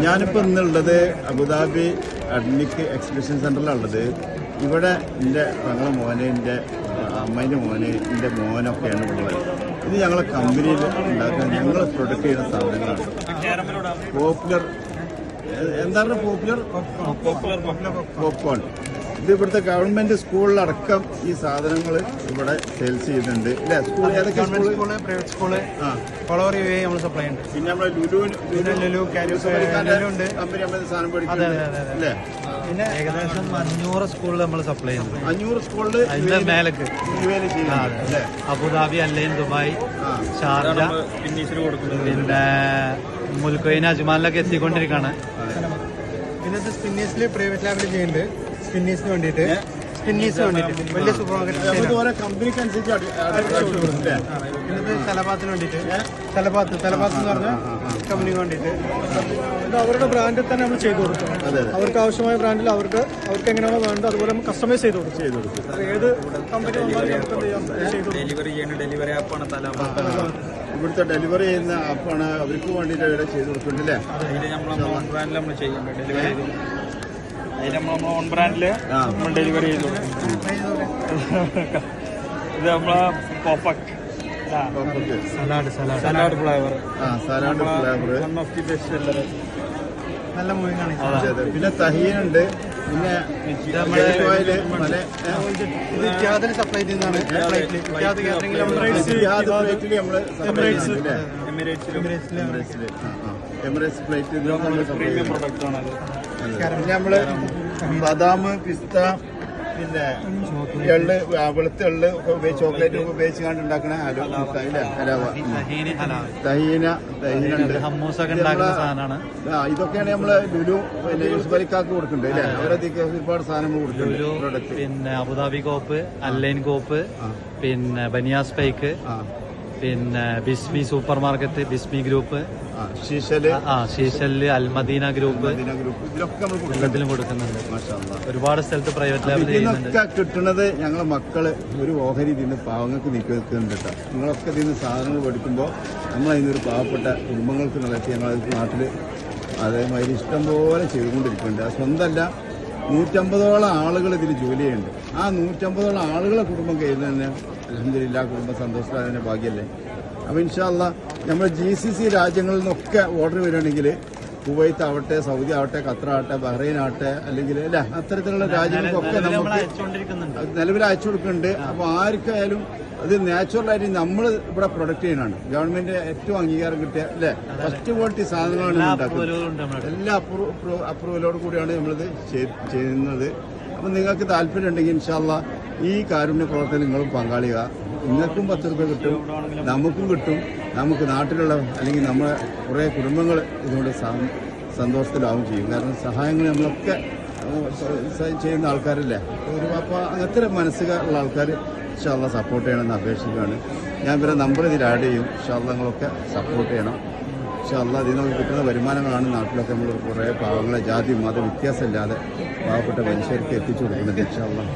ഞാനിപ്പോൾ ഇന്നുള്ളത് Abu Dhabi അഡ്മിക് exhibition സെൻ്ററിലുള്ളത്. ഇവിടെ എൻ്റെ ഞങ്ങളെ മോനെ, എൻ്റെ അമ്മേൻ്റെ മോനെ, എൻ്റെ മോനൊക്കെയാണ് ഉള്ളത്. ഇത് ഞങ്ങളെ കമ്പനിയിൽ ഉണ്ടാക്കാൻ ഞങ്ങൾ പ്രൊഡക്റ്റ് ചെയ്യുന്ന സാധനങ്ങളാണ്. പോപ്പുലർ എന്താണ് പോപ്കോൺ. ഇത് ഇവിടുത്തെ ഗവൺമെന്റ് സ്കൂളിലടക്കം ഈ സാധനങ്ങൾ ഇവിടെ സെയിൽസ് ചെയ്യുന്നുണ്ട് അല്ലേ? സ്കൂൾ ഏതൊക്കെ സ്കൂള്? പ്രൈവറ്റ് സ്കൂള്, നമ്മൾ സപ്ലൈ ഉണ്ട്. പിന്നെ നമ്മളെ ലുലു കമ്പനി സാധനം പഠിക്കുന്നത് അല്ലേ? പിന്നെ ഏകദേശം 500 സ്കൂളിൽ നമ്മൾ സപ്ലൈ ചെയ്യുന്നു. 500 സ്കൂളിൽ മേലേക്ക് അബുദാബി, അല്ലൈൻ, ദുബായ്, ഷാർജ, പിന്നെ മുൽക്കൊയിൻ, അജ്മാനിലൊക്കെ എത്തിക്കൊണ്ടിരിക്കുകയാണ്. പിന്നെ സ്പിന്നീസിൽ പ്രൈവറ്റ് ലാബിൽ ചെയ്യുന്നുണ്ട്. സ്പിന്നീസിന് വേണ്ടിയിട്ട് വലിയ സൂപ്പർ മാർക്കറ്റ് കമ്പനിക്ക് പിന്നെ തലപാത്തിന് വേണ്ടിയിട്ട് തലപാത്ത് എന്ന് പറഞ്ഞ കമ്പനിക്ക് വേണ്ടിയിട്ട് അവരുടെ ബ്രാൻഡിൽ തന്നെ നമ്മൾ ചെയ്തു കൊടുക്കും. അവർക്ക് ആവശ്യമായ ബ്രാൻഡിൽ അവർക്ക് എങ്ങനെയാണോ വേണ്ടത് അതുപോലെ നമ്മൾ കസ്റ്റമൈസ് ചെയ്ത് കൊടുക്കും. ഏത് കമ്പനി ഡെലിവറി ആപ്പാണ് ഇവിടുത്തെ ഡെലിവറി ചെയ്യുന്ന ആപ്പാണ് അവർക്ക് വേണ്ടിയിട്ട് ഇവിടെ ചെയ്ത് കൊടുക്കുന്നുണ്ടല്ലേ? ഓൺ ബ്രാൻഡിൽ നമ്മൾ ചെയ്യുന്നുണ്ട്. ഓൺ ബ്രാൻഡില് നമ്മൾ ഡെലിവറി ചെയ്തു. ഇത് നമ്മളെ പോപ്പക് salad flavour one of the best seller. നല്ല മൂവിങ്ങാണ്. പിന്നെ തഹീനുണ്ട്. പിന്നെ സപ്ലൈ ചെയ്യുന്നതാണ്. എമിറേറ്റ്സ് പ്ലേറ്റ് പ്രീമിയം പ്രൊഡക്റ്റ് ആണ്. പിന്നെ നമ്മള് ബദാം, പിസ്ത, പിന്നെ എള്ള്, വെളുത്ത എള്ള് ചോക്ലേറ്റ് ഒക്കെ ഉപയോഗിച്ച് കണ്ട് ഉണ്ടാക്കണ ഇതൊക്കെയാണ് നമ്മള് ലുലു പിന്നെ യൂസുഫ് അലിക്കാക്ക് കൊടുക്കുന്നുണ്ട് അല്ലേ? അവരധികം ഒരുപാട് സാധനങ്ങൾ കൊടുക്കുന്നുണ്ട്. പിന്നെ അബുദാബി കോപ്പ്, അല്ലൈൻ കോപ്പ്, പിന്നെ ബനിയാസ് പൈക്ക്, പിന്നെ ബിസ്മി സൂപ്പർ മാർക്കറ്റ്, ബിസ്മി ഗ്രൂപ്പ്, ശീശല്, അൽമദീന ഗ്രൂപ്പ്, എല്ലാത്തിലും കൊടുക്കുന്നുണ്ട്. ഒരുപാട് സ്ഥലത്ത് പ്രൈവറ്റ് ലാബിൽ ഇതൊക്കെ കിട്ടുന്നത് ഞങ്ങളെ മക്കള് ഒരു ഓഹരി ഇതിന് പാവങ്ങൾക്ക് നിൽക്കുന്നുണ്ട് കേട്ടോ. നിങ്ങളൊക്കെ ഇതിന് സാധനങ്ങൾ പഠിക്കുമ്പോൾ നമ്മൾ അതിനൊരു പാവപ്പെട്ട കുടുംബങ്ങൾക്ക് നിലത്തി ഞങ്ങൾ നാട്ടില് അതേമാതിരി ഇഷ്ടംപോലെ ചെയ്തുകൊണ്ടിരിക്കുന്നുണ്ട്. അത് സ്വന്തമല്ല, 150ഓളം ആളുകൾ ഇതിൽ ജോലി ചെയ്യുന്നുണ്ട്. ആ 150ഓളം ആളുകളെ കുടുംബം കഴിയുന്നതന്നെ അൽഹംദുലില്ലാ കുടുംബം സന്തോഷത്തിൻ്റെ ഭാഗ്യമല്ലേ? അപ്പോൾ ഇൻഷാ അല്ലാഹ് നമ്മൾ GCC രാജ്യങ്ങളിൽ നിന്നൊക്കെ ഓർഡർ വരികയാണെങ്കിൽ കുവൈത്ത് ആവട്ടെ, സൗദി ആവട്ടെ, ഖത്തർ ആവട്ടെ, ബഹ്റൈൻ ആവട്ടെ, അല്ലെങ്കിൽ അല്ല അത്തരത്തിലുള്ള രാജ്യങ്ങൾക്കൊക്കെ നമുക്ക് നിലവിൽ അയച്ചു കൊടുക്കുന്നുണ്ട്. അപ്പോൾ ആർക്കായാലും അത് നാച്ചുറലായിട്ട് നമ്മൾ ഇവിടെ പ്രൊഡക്റ്റ് ചെയ്യുന്നതാണ്. ഗവൺമെന്റ് ഏറ്റവും അംഗീകാരം കിട്ടിയ അല്ലേ ഫസ്റ്റ് ക്വാളിറ്റി സാധനങ്ങളാണ് ഉണ്ടാക്കുന്നത്. എല്ലാ അപ്രൂവലോട് കൂടിയാണ് നമ്മളിത് ചെയ്യുന്നത്. അപ്പം നിങ്ങൾക്ക് താല്പര്യം ഉണ്ടെങ്കിൽ ഇൻഷാ അല്ലാഹ് ഈ കാരുണ്യ പ്രവർത്തനം നിങ്ങളും പങ്കാളിക. നിങ്ങൾക്കും 10 രൂപ കിട്ടും, നമുക്കും കിട്ടും. നമുക്ക് നാട്ടിലുള്ള അല്ലെങ്കിൽ നമ്മളെ കുറേ കുടുംബങ്ങൾ ഇതുകൊണ്ട് സന്തോഷത്തിലാവും ചെയ്യും. കാരണം സഹായങ്ങൾ നമ്മളൊക്കെ ചെയ്യുന്ന ആൾക്കാരല്ലേ. അപ്പോൾ അങ്ങനത്തെ മനസ്സുള്ള ആൾക്കാർ ഇൻഷാ അല്ലാഹ് സപ്പോർട്ട് ചെയ്യണമെന്ന് അപേക്ഷിക്കുകയാണ്. ഞാൻ ഇവരെ നമ്പർ ഇതിൽ ആഡ് ചെയ്യും. ഇൻഷാ അല്ലാഹ് നിങ്ങളൊക്കെ സപ്പോർട്ട് ചെയ്യണം. ഇൻഷാ അല്ലാഹ് ഇതിൽ നമുക്ക് കിട്ടുന്ന വരുമാനങ്ങളാണ് നാട്ടിലൊക്കെ നമ്മൾ കുറേ പാവങ്ങളെ ജാതി മത വ്യത്യാസമില്ലാതെ പാവപ്പെട്ട മനുഷ്യർക്ക് എത്തിച്ചു കൊടുക്കുന്നത്. ഇൻഷാ അല്ലാഹ്